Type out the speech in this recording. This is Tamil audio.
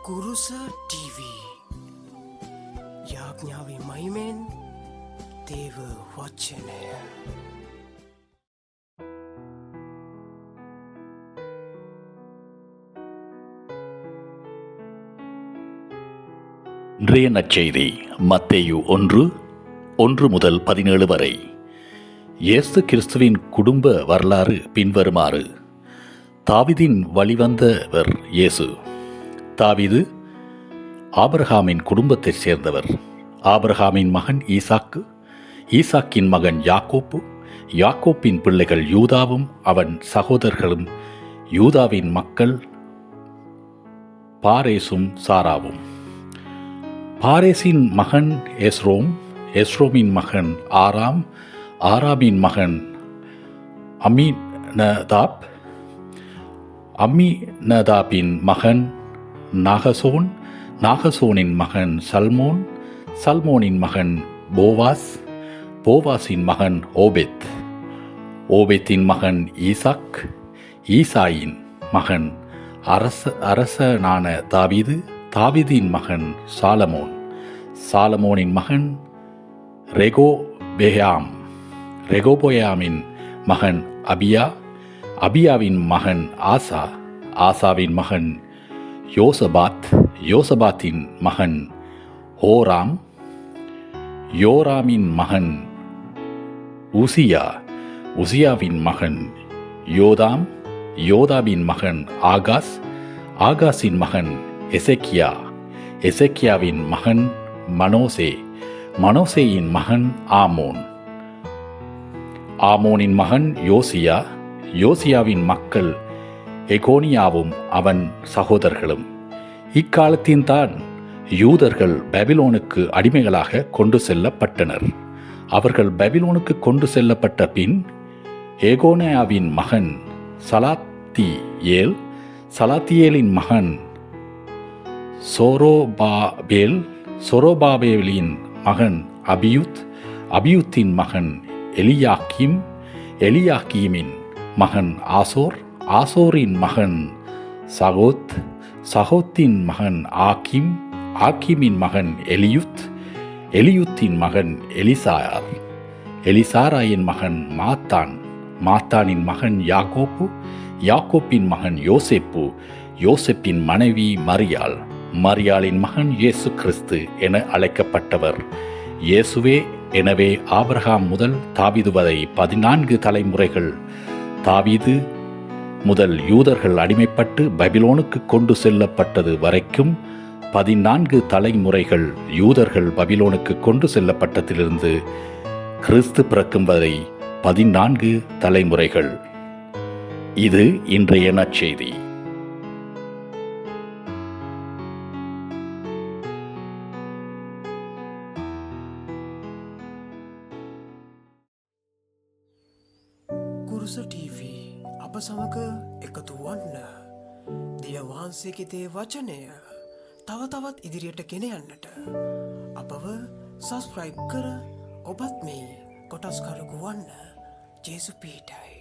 කුරුස TV යාඥාවේ මහිමෙන් දේව වචනය. இன்றைய நற்செய்தி மத்தேயு 1 முதல் 17 வரை. இயேசு கிறிஸ்துவின் குடும்ப வரலாறு பின்வருமாறு. தாவீதின் வழிவந்தவர் இயேசு. தாவீது ஆபிரகாமின் குடும்பத்தைச் சேர்ந்தவர். ஆபிரகாமின் மகன் ஈசாக்கு, ஈசாக்கின் மகன் யாக்கோப்பு, யாக்கோப்பின் பிள்ளைகள் யூதாவும் அவன் சகோதரர்களும், யூதாவின் மக்கள் பாரேசும் சாராவும். பாரேசின் மகன் எஸ்ரோம், எஸ்ரோமின் மகன் ஆராம், ஆராமின் மகன் அம்மினதாப், அம்மினதாபின் மகன் நாகசோன், நாகசோனின் மகன் சல்மோன், சல்மோனின் மகன் போவாஸ், போவாஸின் மகன் ஓபெத், ஓபெத்தின் மகன் ஈசாக், ஈசாயின் மகன் அரசனான தாவீது, தாவீதின் மகன் சாலமோன், சாலமோனின் மகன் ரெகோபெயாம், ரெகோபொயாமின் மகன் அபியா, அபியாவின் மகன் ஆசா, ஆசாவின் மகன் யோசபாத், யோசபாத்தின் மகன் ஓராம், யோராமின் மகன் உசியா, உசியாவின் மகன் யோதாம், யோதாவின் மகன் ஆகாஸ், ஆகாஸின் மகன் எசேக்கியா, எசேக்கியாவின் மகன் மனோசே, மனோசேயின் மகன் ஆமோன், ஆமோனின் மகன் யோசியா, யோசியாவின் மக்கள் எகோனியாவும் அவன் சகோதரர்களும். இக்காலத்தில்தான் யூதர்கள் பாபிலோனுக்கு அடிமைகளாக கொண்டு செல்லப்பட்டனர். அவர்கள் பாபிலோனுக்கு கொண்டு செல்லப்பட்ட பின் எகோனியாவின் மகன் சலாத்தியேல், சலாத்தியேலின் மகன் சொரோபாபேல், சொரோபாபேலின் மகன் அபியூத், அபியூத்தின் மகன் எலியாக்கீம், எலியாக்கீமின் மகன் ஆசோர், ஆசோரின் மகன் சகோத், சகோத்தின் மகன் ஆக்கிம், ஆக்கிமின் மகன் எலியுத், எலியுத்தின் மகன் எலிசார், எலிசாராயின் மகன் மாத்தான், மாத்தானின் மகன் யாக்கோப்பு, யாக்கோப்பின் மகன் யோசேப்பு, யோசேப்பின் மனைவி மரியாள், மரியாளின் மகன் இயேசு கிறிஸ்து என அழைக்கப்பட்டவர் இயேசுவே. எனவே ஆபிரகாம் முதல் தாவீது வரை 14 தலைமுறைகள், தாவீது முதல் யூதர்கள் அடிமைப்பட்டு பபிலோனுக்கு கொண்டு செல்லப்பட்டது வரைக்கும் 14 தலைமுறைகள், யூதர்கள் பபிலோனுக்கு கொண்டு செல்லப்பட்டதிலிருந்து கிறிஸ்து பிறக்கும் வரை 14 தலைமுறைகள். இது இன்றைய நற்செய்தி. කුරුස TV අප සමග එකතු වන්න. දින වහන්සේගේ දේ වචනය තව තවත් ඉදිරියට ගෙන යන්නට අපව සබස්ක්‍රයිබ් කර ඔබත් මේ කොටස්කරකු වන්න. ජේසු පීටයි.